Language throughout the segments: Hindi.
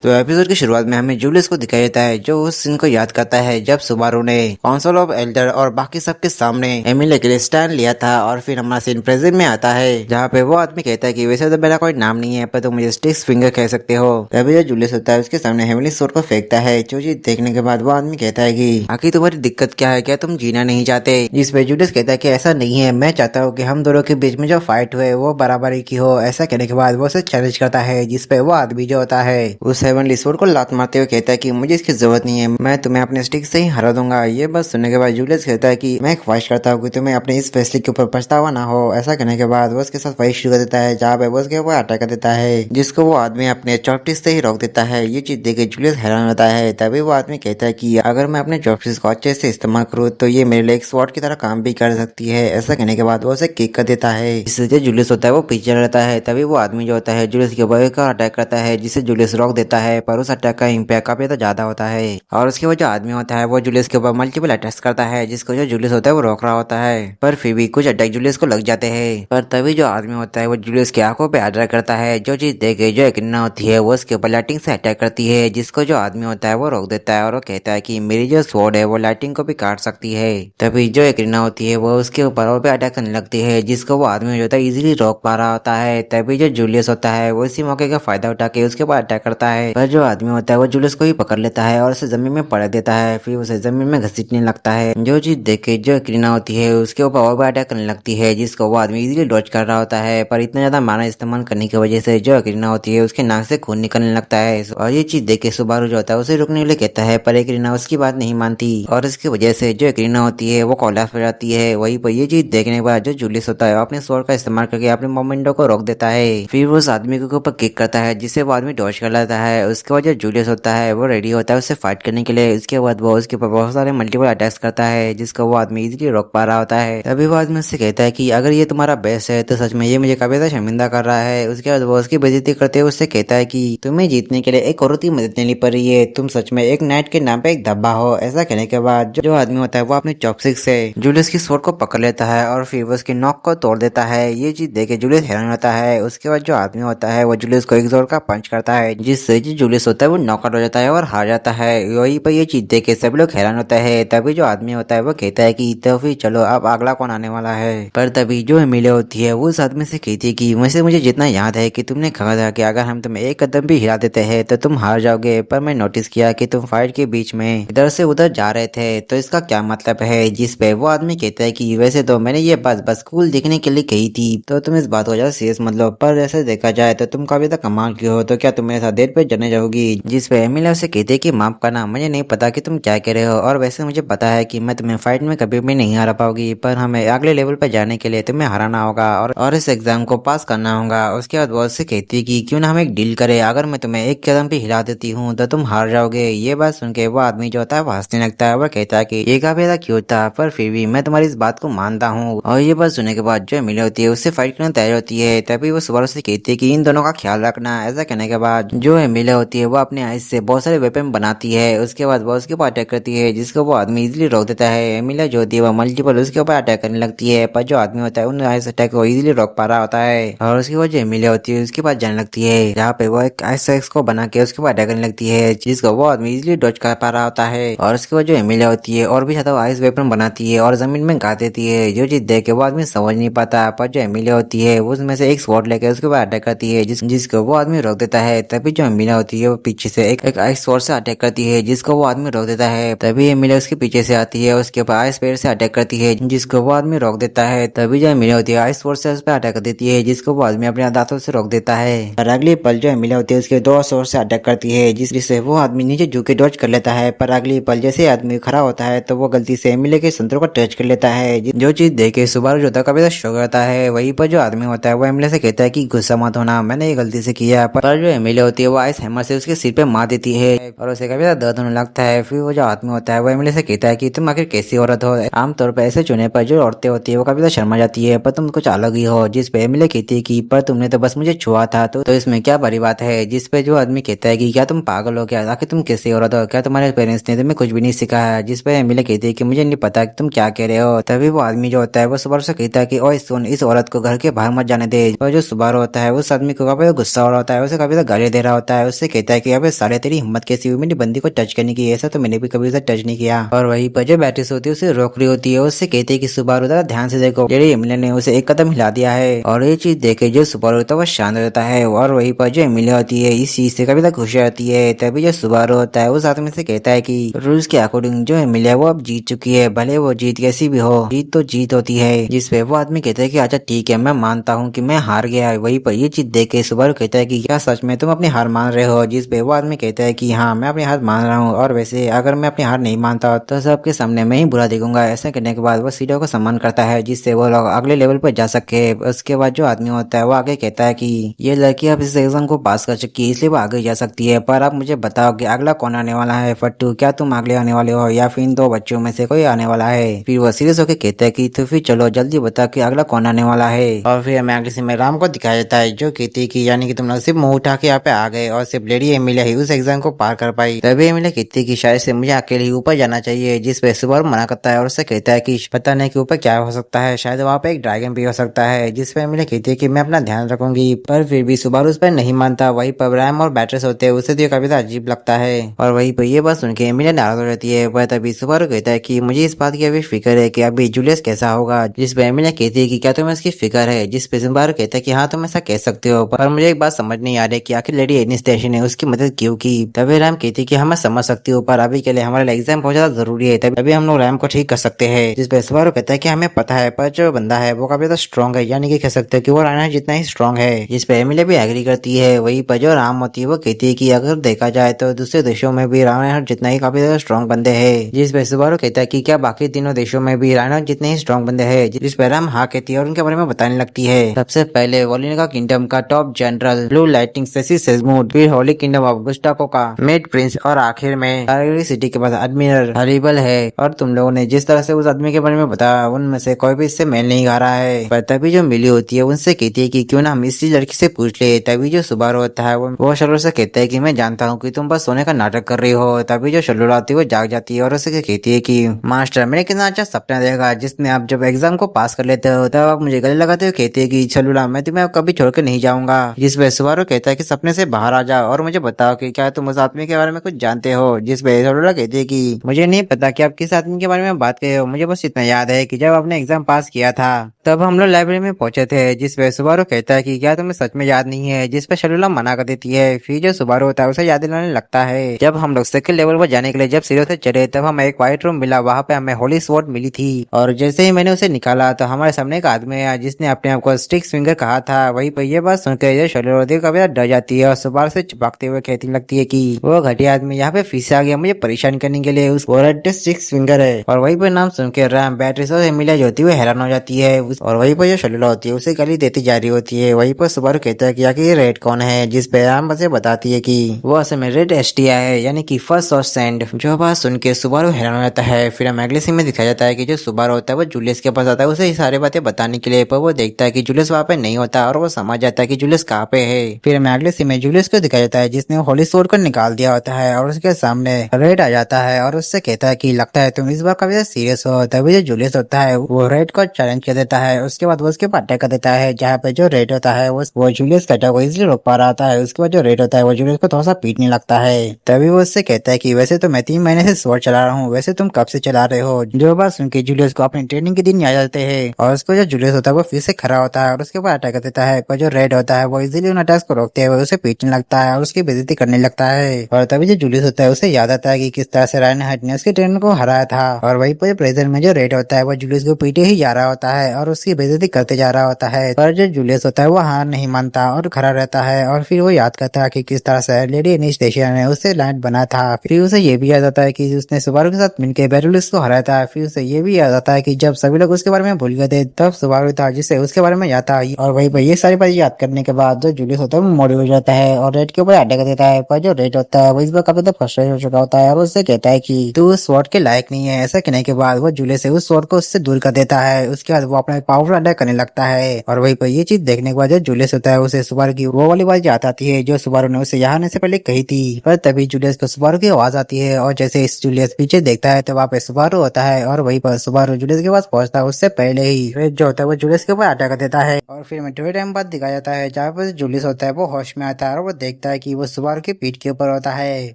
तो एपिसोड की शुरुआत में हमें जूलियस को दिखाया जाता है जो उस सीन को याद करता है जब सुबारू ने काउंसिल ऑफ एल्डर और बाकी सबके सामने एमिले के लिए स्टैंड लिया था। और फिर हमारा सीन प्रेजेंट में आता है जहाँ पे वो आदमी कहता है कि वैसे तो मेरा कोई नाम नहीं है पर तुम मुझे स्टिक्स फिंगर कह सकते हो। तभी जो जूलियस होता है उसके सामने हेमिली सोर्ड को फेंकता है। जो चीज देखने के बाद वो आदमी कहता है कि आखिर तुम्हारी दिक्कत क्या है, क्या तुम जीना नहीं चाहते? जिस पे जूलियस कहता है कि ऐसा नहीं है, मैं चाहता हूँ कि हम दोनों के बीच में जो फाइट हुए वो बराबरी की हो। ऐसा कहने के बाद वो उसे चैलेंज करता है जिसपे वो आदमी जो होता है उस हेवनली सोर्ड को लात मारते हुए कहता है कि मुझे इसकी जरूरत नहीं है, मैं तुम्हें अपने स्टिक से ही हरा दूंगा। ये बस सुनने के बाद जूलियस कहता है कि मैं ख्वाहिश करता हूँ कि तुम्हें अपने इस फैसले के ऊपर पछतावा ना हो। ऐसा कहने के बाद वो उसके साथ फाइट शुरू कर देता है जहाँ पे वो उसके ऊपर अटैक कर देता है जिसको वो आदमी अपने चॉपस्टिक्स से ही रोक देता है। ये चीज देख के जूलियस हैरान होता है। तभी वो आदमी कहता है कि अगर मैं अपने चॉपस्टिक्स को अच्छे से इस्तेमाल करूँ तो ये मेरे लिए एक स्वॉर्ड की तरह काम भी कर सकती है। ऐसा कहने के बाद वो उसे किक कर देता है। इससे जूलियस होता है वो पीछे रहता है। तभी वो आदमी जो होता है जूलियस के ऊपर अटैक करता है जिसे जूलियस रोक देता है, पर उस अटैक का इम्पैक्ट काफी ज्यादा होता है। और उसके वो जो आदमी होता है वो जूलियस के ऊपर मल्टीपल अटैक्स करता है जिसको जो जूलियस होता है वो रोक रहा होता है, पर फिर भी कुछ अटैक जूलियस को लग जाते हैं। पर तभी जो आदमी होता है वो जूलियस की आंखों पे अटैक करता है। जो चीज देखे जो एक्रिना होती है वो उसके ऊपर लाइटिंग से अटैक करती है जिसको जो आदमी होता है वो रोक देता है और वो कहता है कि मेरी जो स्वॉर्ड है वो लाइटिंग को भी काट सकती है। तभी जो एक्रिना होती है वो उसके ऊपर और भी अटैक करने लगती है जिसको वो आदमी जो होता है इजीली रोक पा रहा होता है। तभी जो जूलियस होता है वो इसी मौके का फायदा उठा के उसके ऊपर अटैक करता है, पर जो आदमी होता है वो जूलियस को ही पकड़ लेता है और उसे जमीन में पड़क देता है। फिर उसे जमीन में घसीटने लगता है। जो चीज देख के जो एक्रिना होती है उसके ऊपर और भी अटैक करने लगती है जिसको वो आदमी इजीली डॉज कर रहा होता है, पर इतना ज्यादा माना इस्तेमाल करने की वजह से जो एक्रिना होती है उसके नाक से खून निकलने लगता है। और ये चीज देख के सुबारू जो होता है उसे रुकने के लिए कहता है, पर एक्रिना उसकी बात नहीं मानती और इसकी वजह से जो एक्रिना होती है वो कोलैप्स हो जाती है। वहीं पर ये चीज देखने के बाद जो जूलियस होता है अपने स्वॉर्ड का इस्तेमाल करके अपने मोमेंटो को रोक देता है। फिर वो उस आदमी के ऊपर किक करता है जिससे वो आदमी डॉज कर लेता है। उसके बाद जो जूलियस होता है वो रेडी होता है उससे फाइट करने के लिए। उसके बाद वो उसके ऊपर बहुत सारे मल्टीपल अटैक्स करता है जिसको वो आदमी इजीली रोक पा रहा होता है। तभी वो आदमी उससे कहता है कि अगर ये तुम्हारा बेस्ट है तो सच में ये मुझे काफी ज्यादा शर्मिंदा कर रहा है। उसके बाद वो उसकी बेइज्जती करते हुए उससे कहता है कि तुम्हें जीतने के लिए एक औरत की मदद लेनी पड़ रही है, तुम सच में एक नाइट के नाम पे एक धब्बा हो। ऐसा कहने के बाद जो आदमी होता है वो अपने चॉपस्टिक्स से जूलियस की स्वॉर्ड को पकड़ लेता है और फिर वो उसकी नोक को तोड़ देता है। ये चीज देख के जूलियस हैरान होता है। उसके बाद जो आदमी होता है वो जूलियस को एक जोर का पंच करता है जिससे जो जूलियस होता है वो नॉकआउट हो जाता है और हार जाता है। वहीं पर ये चीज देख के सभी लोग हैरान होता है। तभी जो आदमी होता है वो कहता है कि तो फिर चलो अब अगला कौन आने वाला है। पर तभी जो एमिले होती है वो उस आदमी से कहती है कि वैसे मुझे जितना याद है कि तुमने कहा था कि अगर हम तुम्हें एक कदम भी हिला देते हैं तो तुम हार जाओगे, पर मैं नोटिस किया कि तुम फाइट के बीच में इधर से उधर जा रहे थे, तो इसका क्या मतलब है? जिस पे वो आदमी कहता है कि वैसे तो मैंने ये बात बस कूल दिखने के लिए कही थी, तो तुम इस बात को ज्यादा सीरियस मत लो, पर ऐसे देखा जाए तो तुम काफी ज्यादा कमाल की हो, तो क्या तुम मेरे साथ डेट पे जाने जाओगी? जिस पे एमिले उसे कहते है कि माफ करना, मुझे नहीं पता कि तुम क्या कह रहे हो और वैसे मुझे पता है कि मैं तुम्हें फाइट में कभी भी नहीं हरा पाऊंगी, पर हमें अगले लेवल पर जाने के लिए तुम्हें हराना होगा और इस एग्जाम को पास करना होगा। उसके बाद वो उससे कहती है कि क्यों ना हम एक डील करें, अगर मैं तुम्हें एक कदम भी हिला देती हूँ तो तुम हार जाओगे। ये बात सुन के वो आदमी जो होता है वो हंसने लगता है और कहता है कि ये काफी ज्यादा क्यूट था, पर फिर भी मैं तुम्हारी इस बात को मानता हूँ। और ये बात सुनने के बाद जो एमिले होती है उससे फाइट करने तैयार होती है। तभी वो सुबारू से कहती है कि इन दोनों का ख्याल रखना। ऐसा कहने के बाद जो एमिले होती है वो अपने आइस से बहुत सारे वेपन बनाती है। उसके बाद वो उसके ऊपर अटैक करती है जिसको वो आदमी इजीली रोक देता है। एमिले जो होती है वो मल्टीपल उसके ऊपर अटैक करने लगती है, पर जो आदमी होता है उन आइस अटैक को इजीली रोक पा रहा होता है। और उसके बाद जो एमिले होती है उसके पास जाने लगती है जहाँ पे वो एक आइस एक्स को बना के उसके ऊपर अटैक करने लगती है जिसको वो आदमी इजीली डॉज कर पा रहा होता है। और उसके बाद जो एमिले होती है और भी ज्यादा आइस वेपन बनाती है और जमीन में गा देती है। जो चीज देख के वो आदमी समझ नहीं पाता, पर जो एमिले होती है वो उसमें से एक स्वॉर्ड लेके उसके ऊपर अटैक करती है जिसको वो आदमी रोक देता है। तभी जो एमिले होती है वो पीछे से एक आइस स्वॉर्ड से अटैक करती है जिसको वो आदमी रोक देता है। तभी एमिले उसके पीछे से आती है, उसके ऊपर आइस पेड़ से अटैक करती है जिसको वो आदमी रोक देता है। तभी जो एमिले होती है आइस स्वॉर्ड से उस पर अटैक कर देती है जिसको वो आदमी अपने दांतों से रोक देता है। और अगली पल जो एमिले होती है उसके दो स्वॉर्ड से अटैक करती है जिससे वो आदमी नीचे झुक के डॉज कर लेता है। पर अगली पल जैसे आदमी खड़ा होता है तो वो गलती से एमिले के संतरों को टच कर लेता है। जो चीज देखे सुबारू जो था काफी शौक रहता है। वहीं पर जो आदमी होता है वो एमिले से कहता है कि गुस्सा मत होना, मैंने ये गलती से किया। पर जो एमिले होती है वो आइस हैमर से उसके सिर पे मार देती है और उसे काफी ज्यादा दर्द होने लगता है। फिर वो जो आदमी होता है वो एमिले से कहता है कि तुम आखिर कैसी औरत हो? आमतौर पर ऐसे चुने पर जो औरतें होती है वो काफी ज्यादा शर्मा जाती है, पर तुम कुछ अलग ही हो। जिस पे एमिले कहती है कि पर तुमने तो बस मुझे छुआ था, तो इसमें क्या बड़ी बात है? जिस पे जो आदमी कहता है कि क्या तुम पागल हो क्या? आखिर तुम कैसी औरत हो? क्या तुम्हारे पेरेंट्स ने तुम्हें कुछ भी नहीं सिखाया? जिस पे एमिले कहती है कि मुझे नहीं पता कि तुम क्या कह रहे हो। तभी वो आदमी जो होता है वो सुबारू से कहता है कि ओए सुन, इस औरत को घर के बाहर मत जाने दे। और जो सुबारू होता है उस आदमी को काफी गुस्सा हो रहा होता है, उसे काफी गाली दे रहा होता है। उससे कहता है कि अबे साले तेरी हिम्मत कैसी हुई मेरी बंदी को टच करने की, ऐसा तो मैंने भी कभी उसे टच नहीं किया। और वहीं पर जो बैटरीज होती है उसे रोक रही होती है, उससे कहते हैं कि सुबारू जरा ध्यान से देखो, लेडी एमिलिया ने उसे एक कदम हिला दिया है। और ये चीज देखे जो सुबारू होता है वो शांत रहता है। और वहीं पर जो एमिलिया होती है इस चीज से कभी तक खुश रहती है। तभी जो सुबारू होता है उस आदमी से कहता है कि रूल्स के अकॉर्डिंग जो एमिलिया वो अब जीत चुकी है, भले वो जीत कैसी भी हो, जीत तो जीत होती है। जिसपे वो आदमी कहता है कि अच्छा ठीक है, मैं मानता हूँ कि मैं हार गया। वहीं पर ये चीज देख के सुबारू कहता है कि क्या सच में तुम अपनी हार मान रहे हो? जिसपे वो आदमी कहता है कि हाँ मैं अपनी हार मान रहा हूँ, और वैसे अगर मैं अपनी हार नहीं मानता तो सबके सामने मैं ही बुरा दिखूंगा। ऐसा करने के बाद वो सीढ़ियों को सम्मान करता है जिससे वो लोग अगले लेवल पर जा सके। उसके बाद जो आदमी होता है वो आगे कहता है कि ये लड़की अब इस एग्जाम को पास कर चुकी है इसलिए वो आगे जा सकती है, पर आप मुझे बताओ कि अगला कौन आने वाला है? फट्टू, क्या तुम अगले आने वाले हो या फिर इन दो बच्चों में से कोई आने वाला है? फिर वो सीरियस होकर कहता है कि तो फिर चलो जल्दी बता कि अगला कौन आने वाला है। और फिर हमें अगले सीन में राम को दिखाया जाता है जो कहती है कि यानी कि तुम लोग सिर्फ मुंह उठा के यहाँ पे आ गए और सिर्फ लेडी एमिलिया ही उस एग्जाम को पार कर पाई। तभी एमिलिया कहती है कि शायद से मुझे अकेले ही ऊपर जाना चाहिए, जिसपे सुबारू मना करता है और उससे कहता है कि पता नहीं कि ऊपर क्या हो सकता है, शायद वहाँ पे एक ड्रैगन भी हो सकता है। जिसपे एमिलिया कहती है कि मैं अपना ध्यान रखूंगी, पर फिर भी सुबारू उस पर नहीं मानता। वही पर रैम और बैटरीज होते हैं उसे तो ये काफी अजीब लगता है। और वही पर ये बात सुन के एमिलिया नाराज हो जाती है। वह तभी सुबारू कहता है कि मुझे इस बात की अभी फिक्र है कि अभी जूलियस कैसा होगा। जिसपे एमिलिया कहती है कि क्या तुम्हें इसकी फिक्र है? जिसपे सुबारू कहता है कि हाँ तुम ऐसा कह सकते हो, पर मुझे एक बात समझ नहीं आ रही कि आखिर लेडी एनिस्टेशिया ने उसकी मदद क्यों की। तभी रैम कहती है कि हाँ मैं समझ सकती हूँ, पर अभी के लिए हमारे एग्जाम बहुत ज्यादा जरूरी है, तभी हम लोग रैम को ठीक कर सकते हैं। जिसपे सुबारू कहता है कि हमें पता है, पर जो बंदा है वो काफी ज्यादा स्ट्रॉन्ग है, यानी कि कह सकते हो कि वो रायना जितना ही स्ट्रॉन्ग है। जिसपे एमिलिया भी एग्री करती है। वही पर जो राम होती है वो कहती है कि अगर देखा जाए तो दूसरे देशों में भी रायना जितना ही काफी ज्यादा स्ट्रॉन्ग बंदे हैं। जिसपे सुबारू कहता है कि क्या बाकी तीनों देशों में भी रायना जितने ही स्ट्रॉन्ग बंदे हैं? जिसपे राम हाँ कहती है और उनके बारे में बताने लगती है। सबसे पहले वोलिनिका किंगडम का टॉप जनरल ब्लू लाइटिंग सेसी सेजमूड, फिर होली किंगडम ऑफ गुस्टाको का मिड प्रिंस, और आखिर में टारगेरी सिटी के पास एडमिरल हरिबल है। और तुम लोगों ने जिस तरह से उस आदमी के बारे में बताया उनमें से कोई भी इससे मेल नहीं खा रहा है। पर तभी जो मिली होती है उनसे कहती है कि क्यों ना हम इसी लड़की से पूछ ले। तभी जो सुबारू होता है वो शल्लू से कहता है कि मैं जानता हूँ कि तुम बस सोने का नाटक कर रही हो। तभी जो शल्लू आती है वो जाग जाती है और उसे कहती है कि मास्टर मैंने कितना अच्छा सपना देखा जिसमें आप जब एग्जाम को पास कर लेते हो तब आप मुझे गले लगाते हुए कहते हैं कि शल्लूला मैं तुम्हें कभी छोड़ के नहीं जाऊंगा। जिसपे सुबारू कहता है कि सपने से बाहर आ जाओ और मुझे बताओ कि क्या तुम उस आदमी के बारे में कुछ जानते हो। जिसपे शल्लूला कहती है कि मुझे नहीं पता कि आप किस आदमी के बारे में बात कर रहे हो, मुझे बस इतना याद है कि जब आपने एग्जाम पास किया था तब हम लोग लाइब्रेरी में पहुंचे थे। जिसपे सुबारू कहता है कि क्या तुम्हें सच में याद नहीं है? जिसपे शल्लूला मना कर देती है। फिर जो सुबारू होता है उसे याद दिलाने लगता है जब हम लोग सेकंड लेवल पर जाने के लिए जब सीढ़ियों से चढ़े तब हमें एक व्हाइट रूम मिला, वहाँ पे हमें होली स्वॉर्ड मिली थी। और जैसे ही मैंने उसे निकाला तो हमारे सामने एक आदमी आया जिसने अपने आप को स्टिक्स फिंगर कहा था। वहीं पर ये बात सुनकर शल्लूला कभी डर जाती है और सुबारू से चिपकते हुए कहती लगती है कि वो घटिया आदमी यहाँ पे फिर से आ गया मुझे परेशान करने के लिए, उस स्टिक्स फिंगर है। और वहीं पर नाम सुनकर रैम बैटरीज और एमिलिया जो होती है हैरान हो जाती है। और वहीं पर जो शल्लूला होती है उसे गाली देती जा रही होती है। वहीं पर सुबारू कहता है कि आखिर ये रेड कौन है? जिसपे रैम बसे बताती है कि वो असल में रेड एसटीआई है, यानी कि फर्स्ट और सेंड। जो बात सुन के सुबारू हैरान हो जाता है। फिर हमें अगले सीन में दिखाया जाता है कि जो सुबारू होता है वो जूलियस के पास आता है उसे ये सारी बातें बताने के लिए, पर वो देखता है कि जूलियस वहाँ पे नहीं होता और वो समझ जाता है कि जूलियस कहाँ पे है। फिर हमें अगले सीन में जूलियस को दिखाया जाता है जिसने होली स्वॉर्ड को निकाल दिया होता है और उसके सामने रेड आ जाता है और उससे कहता है कि लगता है तुम इस बार काफी सीरियस हो। तभी जो जूलियस होता है वो रेड को चैलेंज कर देता है। उसके बाद वो उसके ऊपर अटैक कर देता है जहाँ पे जो रेड होता है वो जूलियस का अटैक को इसलिए रोक पा रहा था। उसके बाद जो रेड होता है वो जूलियस को थोड़ा सा पीटने लगता है। तभी वो उससे कहता है कि वैसे तो मैं 3 महीने से स्वॉर्ड चला रहा हूँ, वैसे तुम कब से चला रहे हो? जो बात सुन के जूलियस को अपने ट्रेनिंग के दिन याद आते हैं और उसको जो जूलियस होता है वो फिर से खड़ा होता है और उसके ऊपर अटैक कर देता है। पर जो रेड होता है वो इजीली उन अटैक्स को रोकते हुए उसे पीटने लगता है और उसकी बेइज्जती करने लगता है। और तभी जो जूलियस होता है उसे याद आता है कि किस तरह से राइनहार्ट ने उसके ट्रेनर को हराया था। और वहीं पर प्रेजेंट में जो रेड होता है वो जूलियस को पीटे ही जा रहा होता है और उसकी बेइज्जती करते जा रहा होता है। पर जो जूलियस होता है वो हार नहीं मानता और खड़ा रहता है। और फिर वो याद करता है कि किस तरह से लेडी एनिस्टेशिया ने उससे लैंड बना था। फिर उसे ये भी याद आता है कि उसने सुबारू के साथ मिलकर बैटुलिस को हराया था। फिर उसे ये भी याद आता है कि जब सभी लोग उसके बारे में भूल गए थे तब सुबारू था जिससे उसके बारे में याद था। और वहीं पर ये सारी बातें याद करने के बाद जो जूलियस होता है वो मोड़ी हो जाता है और रेड के ऊपर अटैक कर देता है। पर जो रेड होता है वो इस बार काफी ज्यादा फ्रस्ट्रेट हो चुका होता है और उससे कहता है कि तू उस स्वॉर्ड के लायक नहीं है। ऐसा कहने के बाद वो जूलियस से उस स्वॉर्ड को उससे दूर कर देता है। उसके बाद वो अपना पावरफुल अटैक करने लगता है। और वहीं पर ये चीज देखने के बाद जो जूलियस होता है उसे सुबारू की वो वाली बात याद आती है जो सुबारू ने उसे यहाँ आने से पहले कही थी। पर तभी जूलियस को सुबारू की आवाज आती है और जैसे इस जूलियस पीछे देखता है तो वहाँ पे सुबारू होता है और वहीं पर सुबारू जूलियस के पास पहुंचता है उससे पहले ही रेड जो होता है वो जूलियस के ऊपर अटैक कर देता है। और फिर में थोड़े टाइम बाद दिखाया जाता है जहाँ पर जूलियस होता है वो होश में आता है और वो देखता देखता है कि वो सुबारू की पीठ के ऊपर होता है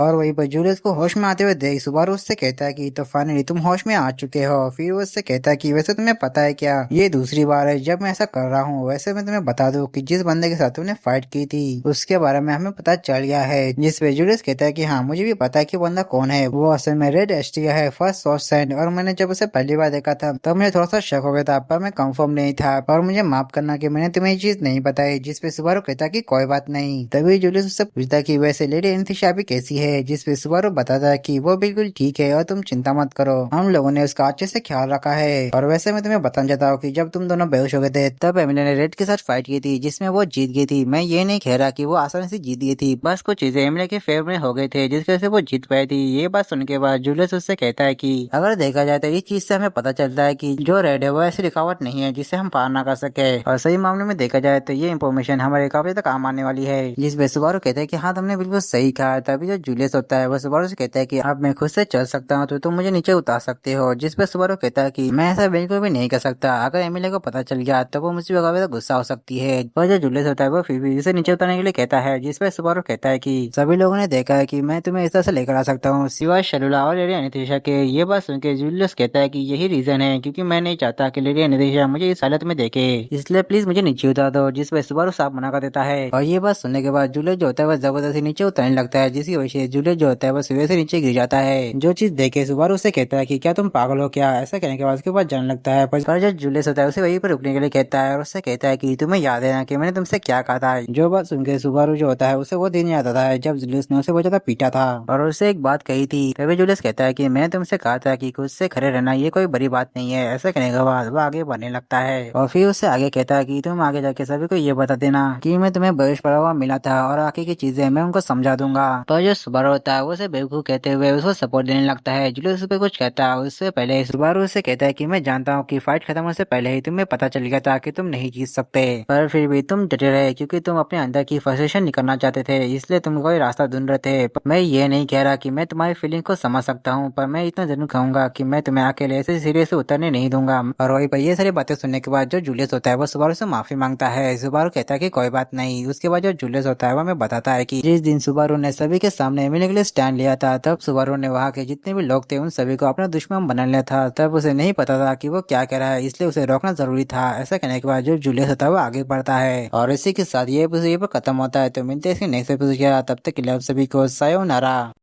और वहीं पर जूलियस को होश में आते हुए देख सुबारू उससे कहता है कि तो फाइनली तुम होश में आ चुके हो। फिर वो उससे कहता है कि वैसे तुम्हें पता है क्या, ये दूसरी बार है जब मैं ऐसा कर रहा हूँ। वैसे मैं तुम्हें बता दूं कि जिस बंदे के साथ तुमने फाइट की थी उसके बारे में हमें पता चल गया है। जिस पे जूलियस कहता है कि हाँ मुझे भी पता है कि बंदा कौन है, वो असल में रेड एस्ट्रिया है फर्स्ट सॉसेंट। और मैंने जब उसे पहली बार देखा था तब मुझे थोड़ा सा शक हो गया था, पर मैं कंफर्म नहीं था और मुझे माफ करना कि मैंने तुम्हें ये चीज नहीं बताई। जिस पे सुबारू कहता कि कोई बात नहीं। तभी जूलियस उससे पूछता कि वैसे लेडी एनिथिशा भी कैसी है, जिस पे सुबारू बताता है कि वो बिल्कुल ठीक है और तुम चिंता मत करो, हम लोगों ने उसका अच्छे से ख्याल रखा है। और वैसे मैं तुम्हें बताना चाहता हूँ कि जब तुम दोनों बेहोश हो गए थे तब एमिली ने रेड के साथ फाइट की थी जिसमें वो जीत गई थी। मैं ये नहीं कह रहा कि वो आसानी से जीत गई थी, बस कुछ चीजें एमिली के फेवर में हो गई थे जिसकी वजह से वो जीत पाई थी। ये बात सुनने के बाद जूलियस उससे कहता है कि अगर देखा जाए तो इस चीज से हमें पता चलता है कि जो रेड है वो ऐसी रुकावट नहीं है जिससे हम पार ना कर सके। और सही मामले में देखा जाए तो ये इन्फॉर्मेशन हमारे काफी तक काम आने वाली है। जिस पे सुबारू कहते हैं कि हाँ तुमने बिल्कुल सही कहा। तभी जो जूलियस होता है वो सुबारू से कहता है कि अब मैं खुद से चल सकता हूँ तो तुम मुझे नीचे उतार सकते हो। जिस पे सुबारू कहता है कि मैं ऐसा बिल्कुल भी नहीं कर सकता, अगर एमिली को पता चल गया तो वो मुझसे काफी गुस्सा हो सकती है। और जो जूलियस होता है वो फिर भी उसे नीचे उतारने के लिए कहता है। जिस पे सुबारू कहता है कि सभी लोगों ने देखा है कि मैं तुम्हें इस तरह से लेकर आ सकता हूँ सिवाय शलूला और लेडी अनितिशा के। ये बात सुनकर जूलियस कहता है कि यही रीजन है क्योंकि मैं नहीं चाहता कि लेडी अनितिशा मुझे इस हालत में देखे, इसलिए प्लीज मुझे नीचे उतार दो। जिस पे सुबारू साफ मना कर देता है। और ये बात सुनने के बाद जूलियस जो होता है वह जबरदस्ती नीचे उतरने लगता है, जिसकी वजह से जूलियस जो होता है वह सीढ़ी से नीचे गिर जाता है। जो चीज देखे सुबारू उससे कहता है कि क्या तुम पागल हो क्या। ऐसा कहने के बाद उसके बाद जाने लगता है, पर जो जूलियस होता है उसे वहीं पर रुकने के लिए कहता है और उससे कहता है कि तुम्हें याद है ना कि मैंने तुमसे क्या कहा था। जो बात सुनकर सुबारू जो होता है उसे वो दिन याद आता है जब जूलियस ने उसे बहुत ज्यादा पीटा था और उससे एक बात कही थी। तभी जूलियस कहता है कि मैंने तुमसे कहा था कि खुद से खड़े रहना ये कोई बड़ी बात नहीं है। ऐसा कहने के बाद वो आगे बढ़ने लगता है और फिर उससे आगे कहता है कि तुम आगे जाके सभी को ये बता देना कि मैं तुम्हें बरिश पड़ा हुआ मिला था और आगे की चीजें मैं उनको समझा दूंगा। पर जो सुबारू होता है वो उसे बेवकूफ कहते हुए उसको सपोर्ट देने लगता है। जूलियस उस पे कुछ कहता है उससे पहले सुबारू उससे कहता है कि मैं जानता हूँ कि फाइट खत्म होने से पहले ही तुम्हें पता चल गया था कि तुम नहीं जीत सकते, पर फिर भी तुम डटे रहे क्योंकि तुम अपने अंदर की फ्रस्ट्रेशन निकालना चाहते थे, इसलिए तुम कोई रास्ता ढूंढ रहे थे। पर मैं ये नहीं कह रहा कि मैं तुम्हारी फीलिंग को समझ सकता हूँ, पर मैं इतना जरूर कहूंगा कि मैं तुम्हें अकेले ऐसे सीढ़ी से उतरने नहीं दूंगा। और वही पर ये सारी बातें सुनने के बाद जो जूलियस होता है वो सुबारू से माफी मांगता है। सुबारू कहता है कि कोई बात नहीं। उसके बाद जो जूलियस होता है वो हमें बताता है कि जिस दिन सुबारू ने सभी के सामने एमिली के लिए स्टैंड लिया था तब सुबारू ने वहाँ के जितने भी लोग थे उन सभी को अपना दुश्मन बना लिया था। तब उसे नहीं पता था कि वो क्या कह रहा है, इसलिए उसे रोकना जरूरी था। ऐसा कहने के बाद जो जूलियस होता है वो आगे बढ़ता है और इसी के साथ ये एपिसोड खत्म होता है। तो मिलते हैं इसके नेक्स्ट एपिसोड। तब तक के लिए आप सभी को सायोनारा।